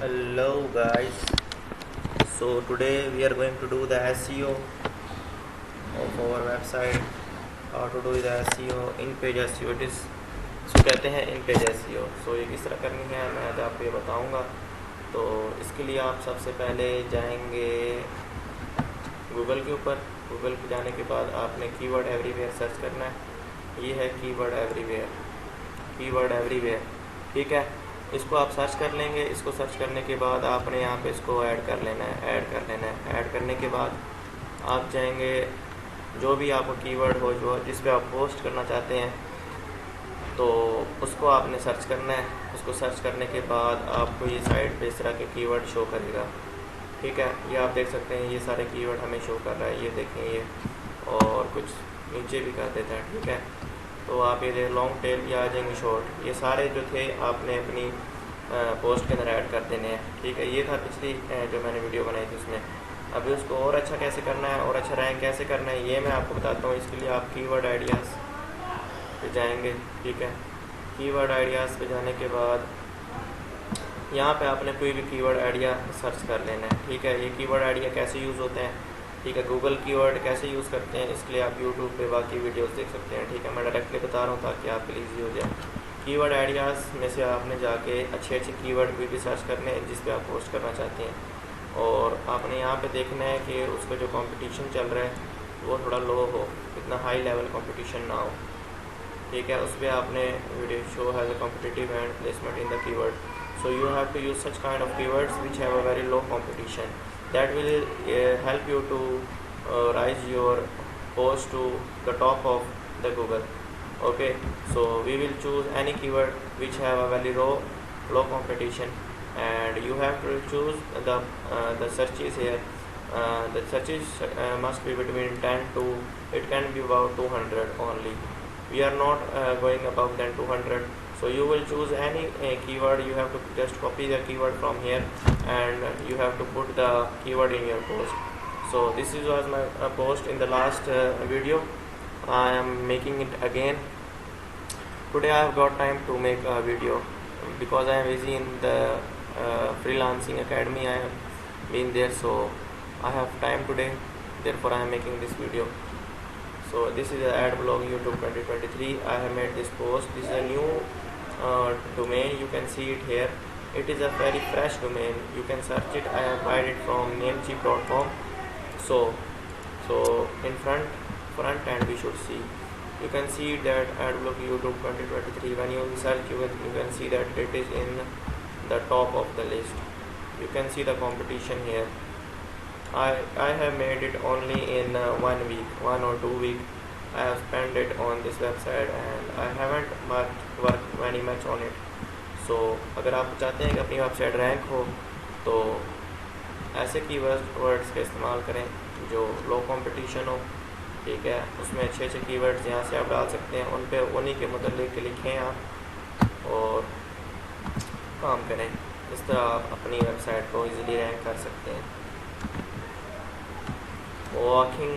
Hello guys, so today we are going to do the SEO of our website. How to do the SEO, in page SEO, it is इसको कहते हैं इन page SEO। सो ये किस तरह करनी है मैं आज आपको ये बताऊंगा। तो इसके लिए आप सबसे पहले जाएंगे गूगल के ऊपर। गूगल पे जाने के बाद आपने कीवर्ड एवरीवेयर सर्च करना है। ये है कीवर्ड एवरीवेयर, ठीक है। इसको आप सर्च कर लेंगे। इसको सर्च करने के बाद आपने यहाँ पे इसको ऐड कर लेना है। ऐड करने के बाद आप जाएंगे जो भी आपको कीवर्ड हो जो जिस पे आप पोस्ट करना चाहते हैं तो उसको आपने सर्च करना है। उसको सर्च करने के बाद आपको ये साइड पे इस तरह के कीवर्ड शो करेगा, ठीक है। ये आप देख सकते हैं, ये सारे कीवर्ड हमें शो कर रहा है। ये देखें, ये और कुछ नीचे भी कर देता है, ठीक है। तो आप ये लॉन्ग टेल या आ जाएंगे शॉर्ट, ये सारे जो थे आपने अपनी पोस्ट के अंदर ऐड कर देने हैं, ठीक है। ये था पिछली जो मैंने वीडियो बनाई थी उसमें। अभी उसको और अच्छा कैसे करना है और अच्छा रैंक कैसे करना है ये मैं आपको बताता हूँ। इसके लिए आप कीवर्ड आइडियाज़ पे जाएंगे, ठीक है। कीवर्ड आइडियाज़ पे जाने के बाद यहाँ पे आपने कोई भी कीवर्ड आइडिया सर्च कर लेना है, ठीक है। ये कीवर्ड आइडिया कैसे यूज़ होते हैं, ठीक है। गूगल कीवर्ड कैसे यूज़ करते हैं इसके लिए आप यूट्यूब पे बाकी वीडियोस देख सकते हैं, ठीक है। मैं डायरेक्टली बता रहा हूँ ताकि आपके लिए ईजी हो जाए। कीवर्ड आइडियाज़ में से आपने जाके अच्छे कीवर्ड भी सर्च करने हैं जिस पे आप पोस्ट करना चाहते हैं। और आपने यहाँ पे देखना है कि उसका जो कंपटीशन चल रहा है वो थोड़ा लो हो, इतना हाई लेवल कंपटीशन ना हो, ठीक है। उस पर आपने video show has a competitive and placement in the keyword. So you have to use such kind of keywords which have a very low competition. That will help you to rise your post to the top of the Google. Okay, so we will choose any keyword which have a very low competition, and you have to choose the searches here. The searches must be between 10 to, it can be about 200 only. We are not going above than 200. So you will choose any keyword. You have to just copy the keyword from here and you have to put the keyword in your post. So this was my post in the last video. I am making it again. Today I have got time to make a video because I am busy in the freelancing academy. I have been there, so I have time today, therefore I am making this video. So this is the Adblog YouTube 2023. I have made this post. This is a new domain. You can see it here. It is a very fresh domain. You can search it. I have bought it from namecheap.com. So in front end we should see. You can see that Adblog YouTube 2023. When you search, you can see that it is in the top of the list. You can see the competition here. I have made it only in 1 week, 1 or 2 weeks. I have spent it on this website and I haven't worked very much on it. So अगर आप चाहते हैं कि अपनी website rank हो तो ऐसे keywords का इस्तेमाल करें जो लो कंपटीशन हो, ठीक है। उसमें अच्छे कीवर्ड्स यहाँ से आप डाल सकते हैं, उन पे उन्हीं के मतलब लिखें आप और काम करें। इस तरह आप अपनी वेबसाइट को इजीली रैंक कर सकते हैं। Walking